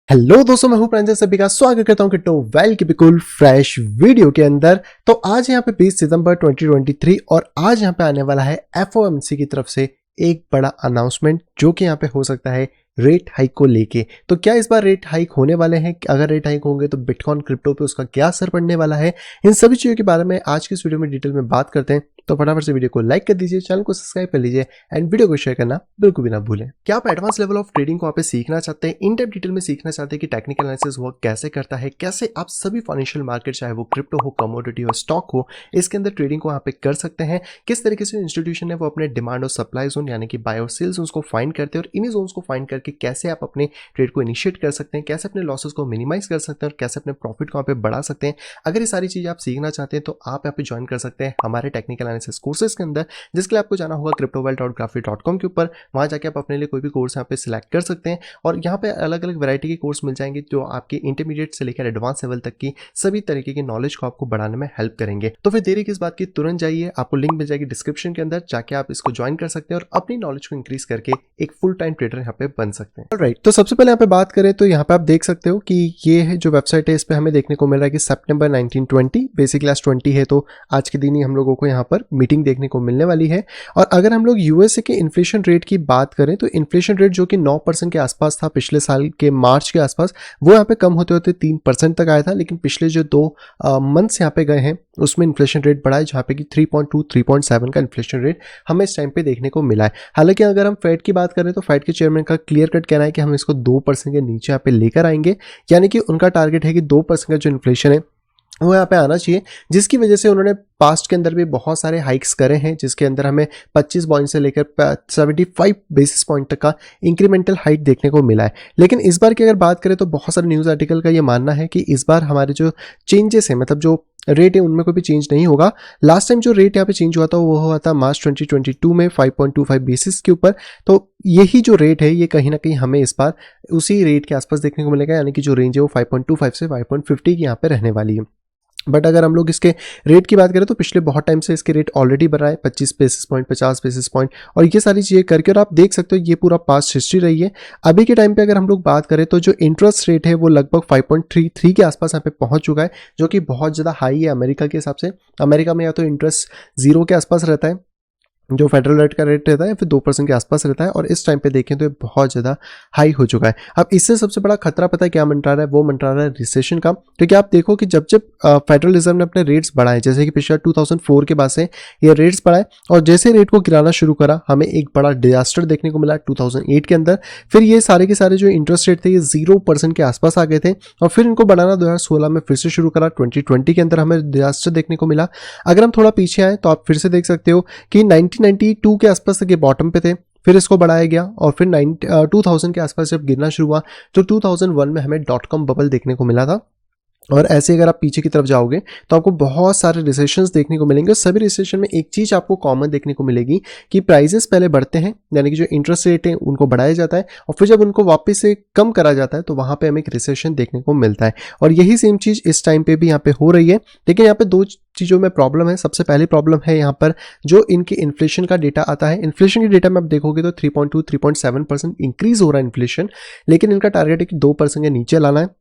Hello दोस्तों, मैं हूं प्रांजल, सभी का स्वागत करता हूं किट्टो वेल की बिल्कुल फ्रेश वीडियो के अंदर। तो आज यहां पे 20 सितंबर 2023 और आज यहां पे आने वाला है एफओएमसी की तरफ से एक बड़ा अनाउंसमेंट, जो कि यहां पे हो सकता है रेट हाइक को लेके। तो क्या इस बार रेट हाइक होने वाले हैं? अगर रेट हाइक होंगे तो बिटकॉइन क्रिप्टो पे उसका क्या असर पड़ने वाला है? इन सभी चीज़ों के बारे में आज की इस वीडियो में डिटेल में बात करते हैं। तो फटाफट से वीडियो को लाइक कर दीजिए, चैनल को सब्सक्राइब कर लीजिए एंड वीडियो को शेयर करना बिल्कुल भी ना भूलें। क्या आप एडवांस लेवल ऑफ ट्रेडिंग को आप सीखना चाहते हैं, इन डेप्थ डिटेल में सीखना चाहते हैं कि टेक्निकल एनालिसिस वर्क कैसे करता है, कैसे आप सभी फाइनेंशियल मार्केट, चाहे वो क्रिप्टो हो, कमोडिटी हो, स्टॉक हो, इसके अंदर ट्रेडिंग को यहाँ पे कर सकते हैं। किस तरीके से इंस्टीट्यूशन है वो अपने डिमांड और सप्लाई जोन यानी कि बाय और सेल जोन्स को फाइंड करते हैं, और इन्हीं जोन्स को फाइंड करके कैसे आप अपने ट्रेड को इनिशिएट कर सकते हैं, कैसे अपने लॉसेस को मिनिमाइज कर सकते हैं और कैसे अपने प्रॉफिट को यहाँ पे बढ़ा सकते हैं। अगर ये सारी चीज़ें आप सीखना चाहते हैं तो आप यहाँ पे ज्वाइन कर सकते हैं हमारे टेक्निकल एनालिसिस कोर्सेज के अंदर, जिसके लिए आपको जाना होगा cryptowealth.graphy.com के ऊपर। वहाँ जाके आप अपने लिए कोई भी कोर्स यहाँ पे सिलेक्ट कर सकते हैं और यहाँ पे अलग अलग वैरायटी के कोर्स मिल जाएंगे जो आपके इंटरमीडिएट से लेकर एडवांस लेवल तक की सभी तरीके की नॉलेज को आपको बढ़ाने में हेल्प करेंगे। तो फिर देरी किस बात की, तुरंत जाइए, आपको लिंक मिल जाएगी डिस्क्रिप्शन के अंदर, जाके आप इसको ज्वाइन कर सकते हैं और अपनी नॉलेज को इंक्रीज करके एक फुल टाइम ट्रेडर यहाँ पे बन सकते हैं। राइट, तो सबसे पहले यहाँ पे बात करें तो यहाँ पे आप देख सकते हो कि ये है जो वेबसाइट है, इस पे हमें देखने को मिल रहा है कि सितंबर 1920 बेसिक क्लास 20 है, तो आज के दिन ही हम लोगों को यहाँ पर मीटिंग देखने को मिलने वाली है। और अगर हम लोग यूएसए के इन्फ्लेशन रेट की बात करें तो इन्फ्लेशन रेट जो कि 9% के आसपास था पिछले साल के मार्च के आसपास, वो यहाँ पे कम होते होते 3% तक आया था। लेकिन पिछले जो 2 मंथ्स यहाँ पे गए हैं उसमें इन्फ्लेशन रेट बढ़ा है, जहाँ पे कि 3.2 3.7 का इन्फ्लेशन रेट हमें इस टाइम पे देखने को मिला है। हालांकि अगर हम फेड की बात करें तो फेड के चेयरमैन का क्लियर कट कहना है कि हम इसको 2% के नीचे यहाँ पे लेकर आएंगे, यानी कि उनका टारगेट है कि 2% का जो इन्फ्लेशन है वो यहाँ पे आना चाहिए, जिसकी वजह से उन्होंने पास्ट के अंदर भी बहुत सारे हाइक्स करे हैं, जिसके अंदर हमें 25 पॉइंट से लेकर 75 बेसिस पॉइंट तक का इंक्रीमेंटल हाइक देखने को मिला है। लेकिन इस बार की अगर बात करें तो बहुत सारे न्यूज़ आर्टिकल का ये मानना है कि इस बार हमारे जो चेंजेस हैं, मतलब जो रेट है उनमें कोई भी चेंज नहीं होगा। लास्ट टाइम जो रेट यहाँ पे चेंज हुआ था वो हुआ था मार्च 2022 में 5.25 बेसिस के ऊपर। तो यही जो रेट है ये कहीं ना कहीं हमें इस बार उसी रेट के आसपास देखने को मिलेगा, यानी कि जो रेंज है वो 5.25 से 5.50 की यहाँ पे रहने वाली है। बट अगर हम लोग इसके रेट की बात करें तो पिछले बहुत टाइम से इसके रेट ऑलरेडी बढ़ रहा है, 25 बेसिस पॉइंट, 50 बेसिस पॉइंट, और ये सारी चीज़ें करके, और आप देख सकते हो ये पूरा पास्ट हिस्ट्री रही है। अभी के टाइम पे अगर हम लोग बात करें तो जो इंटरेस्ट रेट है वो लगभग 5.33 के आसपास यहाँ पे पहुंच चुका है, जो कि बहुत ज़्यादा हाई है अमेरिका के हिसाब से। अमेरिका में या तो इंटरेस्ट 0 के आसपास रहता है, जो फेडरल रेट का रेट रहता है, फिर 2% के आसपास रहता है, और इस टाइम पे देखें तो ये बहुत ज़्यादा हाई हो चुका है। अब इससे सबसे बड़ा खतरा पता है क्या मंडरा रहा है? वो मंडरा रहा है रिसेशन का। क्योंकि आप देखो कि जब जब फेडरल रिजर्व ने अपने रेट्स बढ़ाए, जैसे कि पिछला 2004 के बाद से ये रेट्स बढ़ाए, और जैसे रेट को गिराना शुरू करा हमें एक बड़ा डिजास्टर देखने को मिला 2008 के अंदर। फिर ये सारे के सारे जो इंटरेस्ट रेट थे ये 0% के आसपास आ गए थे, और फिर इनको बढ़ाना 2016 में फिर से शुरू करा। 2020 के अंदर हमें डिजास्टर देखने को मिला। अगर हम थोड़ा पीछे आए तो आप फिर से देख सकते हो कि 1992 के आसपास तक ये बॉटम पे थे, फिर इसको बढ़ाया गया, और फिर 2000 के आसपास जब गिरना शुरू हुआ तो 2001 में हमें .com बबल देखने को मिला था। और ऐसे अगर आप पीछे की तरफ जाओगे तो आपको बहुत सारे रिसेशंस देखने को मिलेंगे, और सभी रिसेशन में एक चीज़ आपको कॉमन देखने को मिलेगी कि प्राइजेस पहले बढ़ते हैं, यानी कि जो इंटरेस्ट रेट है उनको बढ़ाया जाता है, और फिर जब उनको वापस से कम करा जाता है तो वहाँ पे हमें एक रिसेशन देखने को मिलता है। और यही सेम चीज़ इस टाइम पे भी यहाँ पे हो रही है। लेकिन यहाँ पे 2 चीज़ों में प्रॉब्लम है। सबसे पहली प्रॉब्लम है यहाँ पर जो इनके इन्फ्लेशन का डेटा आता है। इन्फ्लेशन के डेटा में आप देखोगे तो 3.2 3.7% इंक्रीज हो रहा है इन्फ्लेशन, लेकिन इनका टारगेट है कि 2% के नीचे लाना है,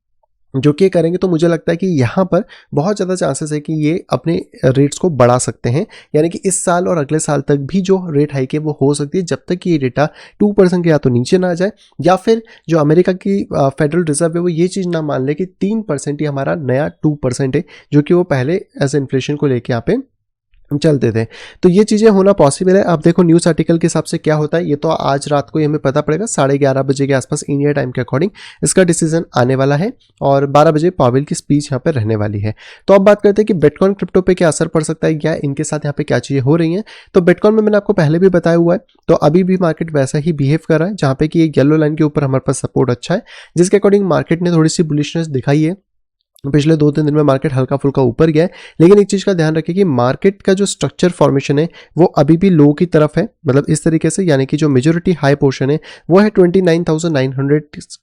जो कि करेंगे तो मुझे लगता है कि यहाँ पर बहुत ज़्यादा चांसेस है कि ये अपने रेट्स को बढ़ा सकते हैं, यानी कि इस साल और अगले साल तक भी जो रेट हाइक है वो हो सकती है, जब तक कि ये डेटा 2% के या तो नीचे ना आ जाए, या फिर जो अमेरिका की फेडरल रिजर्व है वो ये चीज़ ना मान ले कि 3% ही हमारा नया 2% है, जो कि वो पहले एज इन्फ्लेशन को लेके यहाँ पे चलते थे। तो ये चीज़ें होना पॉसिबल है। आप देखो न्यूज़ आर्टिकल के हिसाब से क्या होता है, ये तो आज रात को ही हमें पता पड़ेगा 11:30 बजे के आसपास इंडिया टाइम के अकॉर्डिंग इसका डिसीजन आने वाला है, और 12 बजे पावेल की स्पीच यहाँ पर रहने वाली है। तो अब बात करते हैं कि बिटकॉइन क्रिप्टो पे क्या असर पड़ सकता है, या इनके साथ यहाँ पे क्या चीज़ें हो रही हैं। तो बिटकॉइन में मैंने आपको पहले भी बताया हुआ है, तो अभी भी मार्केट वैसा ही बिहेव कर रहा है, जहाँ पे कि एक येलो लाइन के ऊपर हमारे पास सपोर्ट अच्छा है, जिसके अकॉर्डिंग मार्केट ने थोड़ी सी बुलिशनेस दिखाई है। पिछले 2-3 दिन में मार्केट हल्का फुल्का ऊपर गया है, लेकिन एक चीज़ का ध्यान रखिए कि मार्केट का जो स्ट्रक्चर फॉर्मेशन है वो अभी भी लो की तरफ है, मतलब इस तरीके से, यानी कि जो मेजोरिटी हाई पोर्शन है वो है 29,900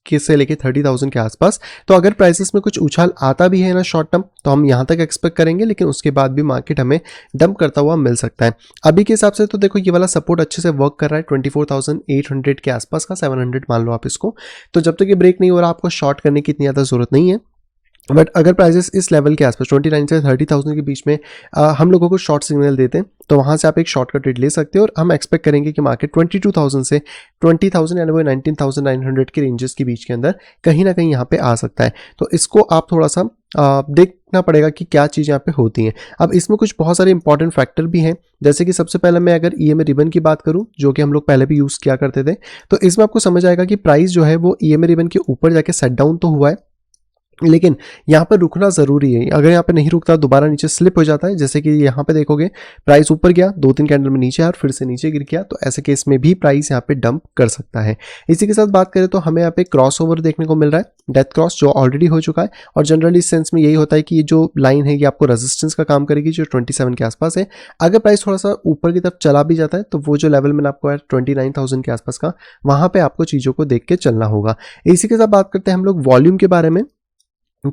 के से लेके 30,000 के आसपास। तो अगर प्राइसेस में कुछ उछाल आता भी है ना शॉर्ट टर्म, तो हम यहाँ तक एक्सपेक्ट करेंगे, लेकिन उसके बाद भी मार्केट हमें डंप करता हुआ मिल सकता है। अभी के हिसाब से तो देखो ये वाला सपोर्ट अच्छे से वर्क कर रहा है 24,800 के आसपास का, 700 मान लो आप इसको। तो जब तक ये ब्रेक नहीं हो रहा आपको शॉर्ट करने की इतनी ज़्यादा जरूरत नहीं है। बट अगर प्राइसेस इस लेवल के आसपास 29 से 30,000 के बीच में हम लोगों को शॉर्ट सिग्नल देते हैं, तो वहाँ से आप एक शॉर्ट का ट्रेड ले सकते हो, और हम एक्सपेक्ट करेंगे कि मार्केट 22,000 से 20,000 यानी वो 19,900 के रेंजेस के बीच के अंदर कहीं ना कहीं यहाँ पे आ सकता है। तो इसको आप थोड़ा सा देखना पड़ेगा कि क्या चीज़ यहाँ पे होती हैं। अब इसमें कुछ बहुत सारे इंपॉर्टेंट फैक्टर भी हैं, जैसे कि सबसे पहले मैं अगर ईएमए रिबन की बात करूं, जो कि हम लोग पहले भी यूज़ किया करते थे, तो इसमें आपको समझ आएगा कि प्राइस जो है वो ईएमए रिबन के ऊपर जाके सेट डाउन तो हुआ है, लेकिन यहाँ पर रुकना ज़रूरी है। अगर यहाँ पे नहीं रुकता दोबारा नीचे स्लिप हो जाता है, जैसे कि यहाँ पे देखोगे प्राइस ऊपर गया, 2-3 कैंडल में नीचे आया और फिर से नीचे गिर गया, तो ऐसे केस में भी प्राइस यहाँ पे डंप कर सकता है। इसी के साथ बात करें तो हमें यहाँ पे क्रॉस ओवर देखने को मिल रहा है, डेथ क्रॉस, जो ऑलरेडी हो चुका है, और जनरली इस सेंस में यही होता है कि ये जो लाइन है ये आपको रेजिस्टेंस का काम करेगी, जो 27 के आसपास है। अगर प्राइस थोड़ा सा ऊपर की तरफ चला भी जाता है तो वो जो लेवल मैंने आपको 29,000 के आसपास का, वहाँ पे आपको चीज़ों को देख के चलना होगा। इसी के साथ बात करते हैं हम लोग वॉल्यूम के बारे में।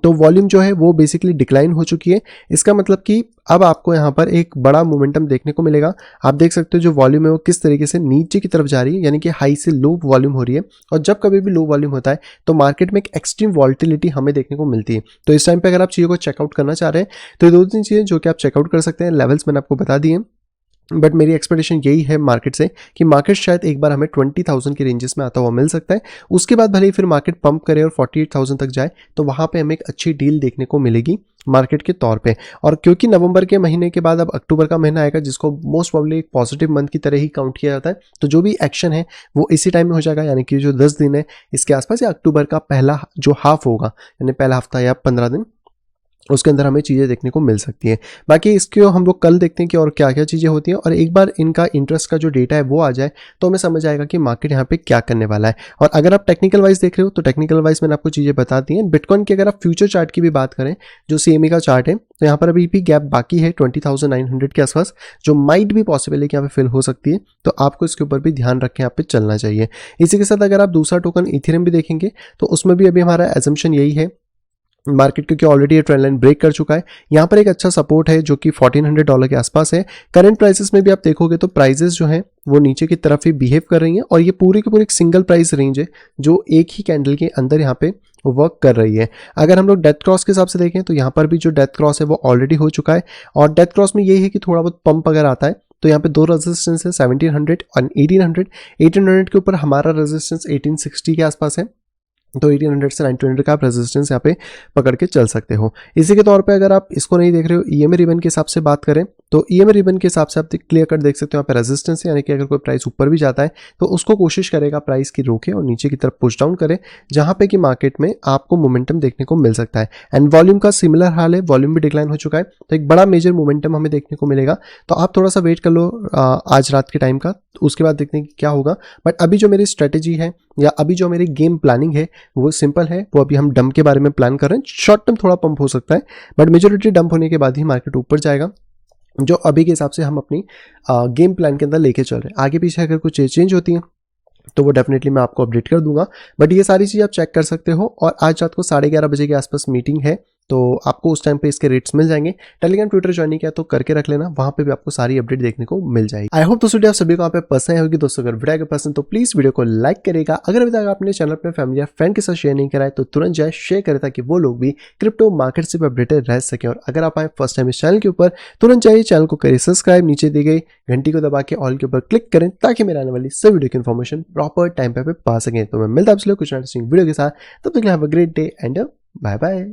तो वॉल्यूम जो है वो बेसिकली डिक्लाइन हो चुकी है। इसका मतलब कि अब आपको यहाँ पर एक बड़ा मोमेंटम देखने को मिलेगा। आप देख सकते हो जो वॉल्यूम है वो किस तरीके से नीचे की तरफ जा रही है, यानी कि हाई से लो वॉल्यूम हो रही है। और जब कभी भी लो वॉल्यूम होता है तो मार्केट में एक एक्सट्रीम वॉल्टिलिटी हमें देखने को मिलती है। तो इस टाइम पे अगर आप चीज़ों को चेकआउट करना चाह रहे हैं तो ये 2-3 चीज़ें जो कि आप चेकआउट कर सकते हैं। लेवल्स मैंने आपको बता दिए, बट मेरी एक्सपेक्टेशन यही है मार्केट से कि मार्केट शायद एक बार हमें 20,000 के रेंजेस में आता हुआ मिल सकता है। उसके बाद भले ही फिर मार्केट पंप करे और 48,000 तक जाए, तो वहाँ पे हमें एक अच्छी डील देखने को मिलेगी मार्केट के तौर पे। और क्योंकि नवंबर के महीने के बाद अब अक्टूबर का महीना आएगा, जिसको मोस्ट प्रॉब्ली एक पॉजिटिव मंथ की तरह ही काउंट किया जाता है, तो जो भी एक्शन है वो इसी टाइम में हो जाएगा, यानी कि जो 10 दिन है इसके आसपास, या अक्टूबर का पहला जो हाफ होगा, यानी पहला हफ्ता या 15 दिन, उसके अंदर हमें चीज़ें देखने को मिल सकती हैं। बाकी इसको हम लोग कल देखते हैं कि और क्या क्या चीज़ें होती हैं, और एक बार इनका इंटरेस्ट का जो डेटा है वो आ जाए तो हमें समझ आएगा कि मार्केट यहाँ पे क्या करने वाला है। और अगर आप टेक्निकल वाइज देख रहे हो तो टेक्निकल वाइज मैंने आपको चीज़ें बता दी हैं। बिटकॉइन की अगर आप फ्यूचर चार्ट की भी बात करें, जो CME का चार्ट है, तो यहाँ पर अभी भी गैप बाकी है 20,900 के आसपास, जो माइट भी पॉसिबल है कि यहाँ पे फिल हो सकती है। तो आपको इसके ऊपर भी ध्यान रख के यहाँ पे चलना चाहिए। इसी के साथ अगर आप दूसरा टोकन इथेरियम भी देखेंगे तो उसमें भी अभी हमारा एजम्पशन यही है, मार्केट क्योंकि ऑलरेडी ये ट्रेंड लाइन ब्रेक कर चुका है। यहाँ पर एक अच्छा सपोर्ट है जो कि $1,400 के आसपास है। करंट प्राइसेस में भी आप देखोगे तो प्राइसेस जो हैं वो नीचे की तरफ ही बिहेव कर रही हैं, और ये पूरी की पूरी एक सिंगल प्राइस रेंज है जो एक ही कैंडल के अंदर यहाँ पे वर्क कर रही है। अगर हम लोग डेथ क्रॉस के हिसाब से देखें तो यहाँ पर भी जो डेथ क्रॉस है वो ऑलरेडी हो चुका है, और डेथ क्रॉस में यही है कि थोड़ा बहुत पंप अगर आता है तो यहाँ पे दो रेजिस्टेंस है, 1700 और 1800। 1800 के ऊपर हमारा रेजिस्टेंस 1860 के आसपास है, तो 1800 से 1900 का आप रेजिस्टेंस यहाँ पे पकड़ के चल सकते हो। इसी के तौर पे अगर आप इसको नहीं देख रहे हो, ईएमए रिबन के हिसाब से बात करें तो ईएमए रिबन के हिसाब से आप क्लियर कट देख सकते हो यहाँ पे रेजिस्टेंस है, यानी कि अगर कोई प्राइस ऊपर भी जाता है तो उसको कोशिश करेगा प्राइस की रोके और नीचे की तरफ पुश डाउन करे, जहाँ पे कि मार्केट में आपको मोमेंटम देखने को मिल सकता है। एंड वॉल्यूम का सिमिलर हाल है, वॉल्यूम भी डिक्लाइन हो चुका है, तो एक बड़ा मेजर मोमेंटम हमें देखने को मिलेगा। तो आप थोड़ा सा वेट कर लो आज रात के टाइम का, उसके बाद देखते हैं कि क्या होगा। बट अभी जो मेरी स्ट्रेटेजी है या अभी जो मेरी गेम प्लानिंग है वो सिंपल है, वो अभी हम डंप के बारे में प्लान कर रहे हैं। शॉर्ट टर्म थोड़ा पंप हो सकता है, बट मेजोरिटी डंप होने के बाद ही मार्केट ऊपर जाएगा, जो अभी के हिसाब से हम अपनी गेम प्लान के अंदर लेके चल रहे हैं। आगे पीछे अगर कुछ चेंज होती है तो वो डेफिनेटली मैं आपको अपडेट कर दूंगा, बट ये सारी चीज़ आप चेक कर सकते हो। और आज रात को 11:30 बजे के आसपास मीटिंग है, तो आपको उस टाइम पे इसके रेट्स मिल जाएंगे। टेलीग्राम ट्विटर ज्वाइन किया तो करके रख लेना, वहाँ पे भी आपको सारी अपडेट देखने को मिल जाएगी। आई होप दोस्तों आप सभी को यहाँ पे पसंद होगी। दोस्तों अगर वीडियो पसंद तो प्लीज वीडियो को लाइक करेगा। अगर अभी तक आपने चैनल अपने फैमिली या फ्रेंड के साथ शेयर नहीं करा है तो तुरंत जाए शेयर करें, ताकि वो लोग भी क्रिप्टो मार्केट से अपडेटेड रह सके। और अगर आप आए फर्स्ट टाइम इस चैनल के ऊपर, तुरंत जाइए चैनल को करें सब्सक्राइब, नीचे दी गई घंटी को दबा के ऑल के ऊपर क्लिक करें, ताकि मेरे आने वाली सब वीडियो की इन्फॉर्मेशन प्रॉपर टाइम पे पा सकें। तो मैं मिलता हूं आपसे कुछ इंटरेस्टिंग वीडियो के साथ, तब तक have a great day and bye bye.